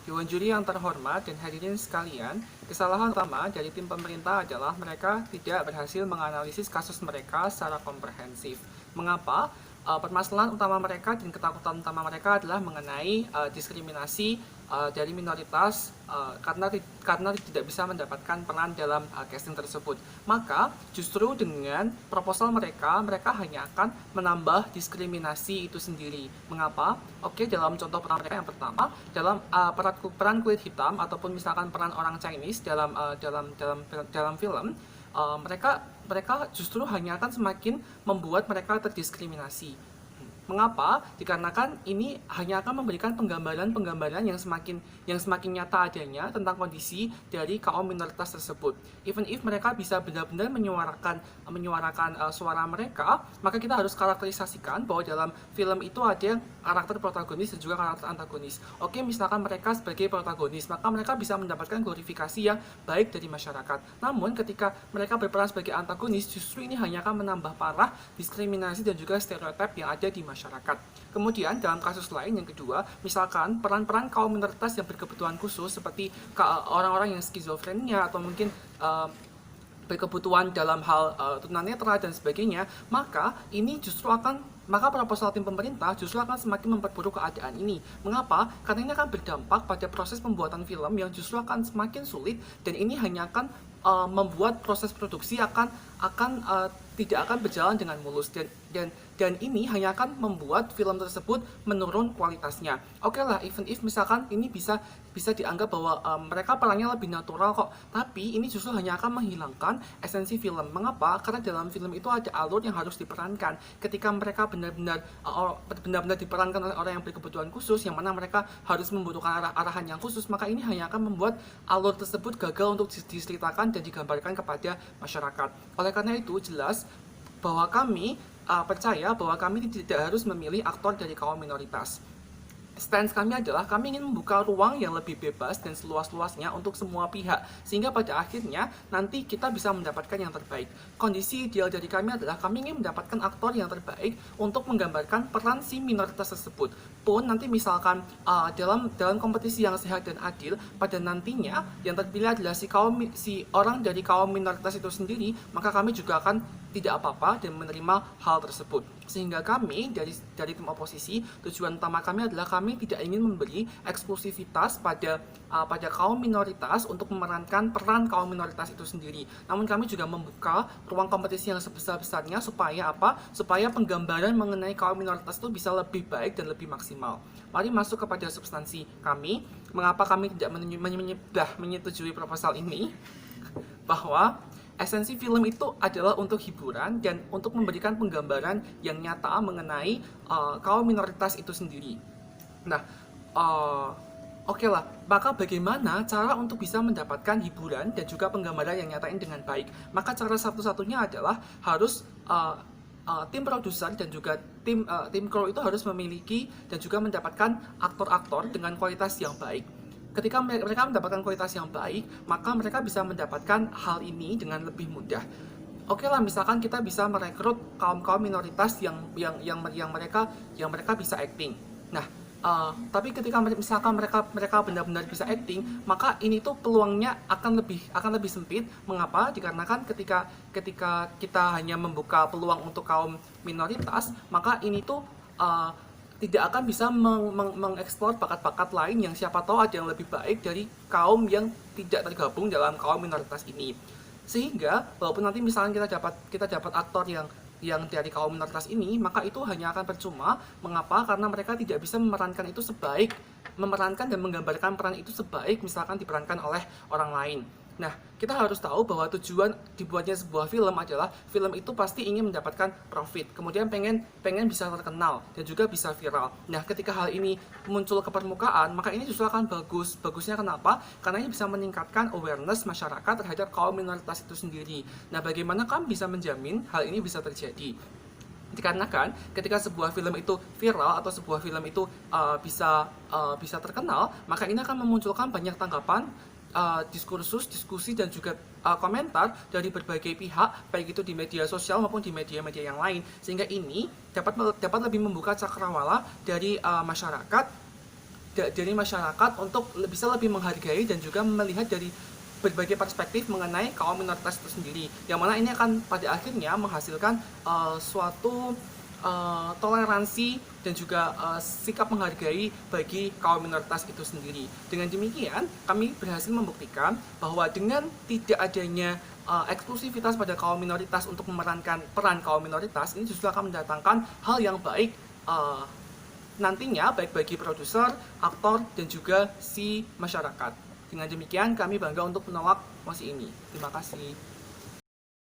Dewan juri yang terhormat dan hadirin sekalian, kesalahan utama dari tim pemerintah adalah mereka tidak berhasil menganalisis kasus mereka secara komprehensif. Mengapa? Permasalahan utama mereka dan ketakutan utama mereka adalah mengenai diskriminasi dari minoritas karena tidak bisa mendapatkan peran dalam casting tersebut. Maka justru dengan proposal mereka hanya akan menambah diskriminasi itu sendiri. Mengapa? Oke, dalam contoh peran mereka yang pertama, dalam peran kulit hitam ataupun misalkan peran orang Chinese dalam film, mereka justru hanya akan semakin membuat mereka terdiskriminasi. Mengapa? Dikarenakan ini hanya akan memberikan penggambaran yang semakin nyata adanya tentang kondisi dari kaum minoritas tersebut. Even if mereka bisa benar-benar menyuarakan suara mereka, maka kita harus karakterisasikan bahwa dalam film itu ada karakter protagonis dan juga karakter antagonis. Oke, misalkan mereka sebagai protagonis, maka mereka bisa mendapatkan glorifikasi yang baik dari masyarakat. Namun ketika mereka berperan sebagai antagonis, justru ini hanya akan menambah parah diskriminasi dan juga stereotip yang ada di masyarakat. Kemudian dalam kasus lain yang kedua, misalkan peran-peran kaum minoritas yang berkebutuhan khusus seperti orang-orang yang skizofrenia atau mungkin berkebutuhan dalam hal tunanetra dan sebagainya, maka proposal tim pemerintah justru akan semakin memperburuk keadaan ini. Mengapa? Karena ini akan berdampak pada proses pembuatan film yang justru akan semakin sulit, dan ini hanya akan membuat proses produksi tidak akan berjalan dengan mulus, dan ini hanya akan membuat film tersebut menurun kualitasnya. Oke lah, even if misalkan ini bisa dianggap bahwa mereka perannya lebih natural kok, tapi ini justru hanya akan menghilangkan esensi film. Mengapa? Karena dalam film itu ada alur yang harus diperankan. Ketika mereka benar-benar diperankan oleh orang yang berkebutuhan khusus, yang mana mereka harus membutuhkan arahan yang khusus, maka ini hanya akan membuat alur tersebut gagal untuk diceritakan dan digambarkan kepada masyarakat. Oleh karena itu, jelas bahwa kami percaya bahwa kami tidak harus memilih aktor dari kaum minoritas. Stance kami adalah kami ingin membuka ruang yang lebih bebas dan seluas-luasnya untuk semua pihak, sehingga pada akhirnya nanti kita bisa mendapatkan yang terbaik. Kondisi ideal dari kami adalah kami ingin mendapatkan aktor yang terbaik untuk menggambarkan peran si minoritas tersebut. Pun nanti misalkan dalam kompetisi yang sehat dan adil, pada nantinya yang terpilih adalah si orang dari kaum minoritas itu sendiri, maka kami juga akan tidak apa-apa dan menerima hal tersebut. Sehingga kami dari tim oposisi, tujuan utama kami adalah kami tidak ingin memberi eksklusivitas pada kaum minoritas untuk memerankan peran kaum minoritas itu sendiri. Namun kami juga membuka ruang kompetisi yang sebesar-besarnya supaya apa? Supaya penggambaran mengenai kaum minoritas itu bisa lebih baik dan lebih maksimal. Mari masuk kepada substansi kami. Mengapa kami tidak menyetujui proposal ini? Bahwa esensi film itu adalah untuk hiburan dan untuk memberikan penggambaran yang nyata mengenai kaum minoritas itu sendiri. Nah, oke lah, maka bagaimana cara untuk bisa mendapatkan hiburan dan juga penggambaran yang nyatain dengan baik? Maka cara satu-satunya adalah harus tim produser dan juga tim kru itu harus memiliki dan juga mendapatkan aktor-aktor dengan kualitas yang baik. Ketika mereka mendapatkan kualitas yang baik, maka mereka bisa mendapatkan hal ini dengan lebih mudah. Oke lah, misalkan kita bisa merekrut kaum minoritas yang mereka bisa acting. Nah, tapi ketika misalkan mereka benar-benar bisa acting, maka ini tuh peluangnya akan lebih sempit. Mengapa? Dikarenakan ketika kita hanya membuka peluang untuk kaum minoritas, maka ini tuh tidak akan bisa mengeksplor bakat-bakat lain yang siapa tahu ada yang lebih baik dari kaum yang tidak tergabung dalam kaum minoritas ini. Sehingga walaupun nanti misalnya kita dapat aktor yang dari kaum minoritas ini, maka itu hanya akan percuma. Mengapa? Karena mereka tidak bisa memerankan dan menggambarkan peran itu sebaik misalkan diperankan oleh orang lain. Nah, kita harus tahu bahwa tujuan dibuatnya sebuah film adalah film itu pasti ingin mendapatkan profit, kemudian pengen bisa terkenal dan juga bisa viral. Nah, ketika hal ini muncul ke permukaan, maka ini justru akan bagus. Bagusnya kenapa? Karena ini bisa meningkatkan awareness masyarakat terhadap kaum minoritas itu sendiri. Nah, bagaimana kami bisa menjamin hal ini bisa terjadi? Dikarenakan ketika sebuah film itu viral atau sebuah film itu bisa terkenal, maka ini akan memunculkan banyak tanggapan, diskusi dan juga komentar dari berbagai pihak, baik itu di media sosial maupun di media-media yang lain, sehingga ini dapat lebih membuka cakrawala dari masyarakat dari masyarakat untuk bisa lebih menghargai dan juga melihat dari berbagai perspektif mengenai kaum minoritas itu sendiri, yang mana ini akan pada akhirnya menghasilkan suatu toleransi dan juga sikap menghargai bagi kaum minoritas itu sendiri. Dengan demikian, kami berhasil membuktikan bahwa dengan tidak adanya eksklusivitas pada kaum minoritas untuk memerankan peran kaum minoritas, ini justru akan mendatangkan hal yang baik nantinya, baik bagi produser, aktor, dan juga si masyarakat. Dengan demikian, kami bangga untuk menolak mosi ini. Terima kasih.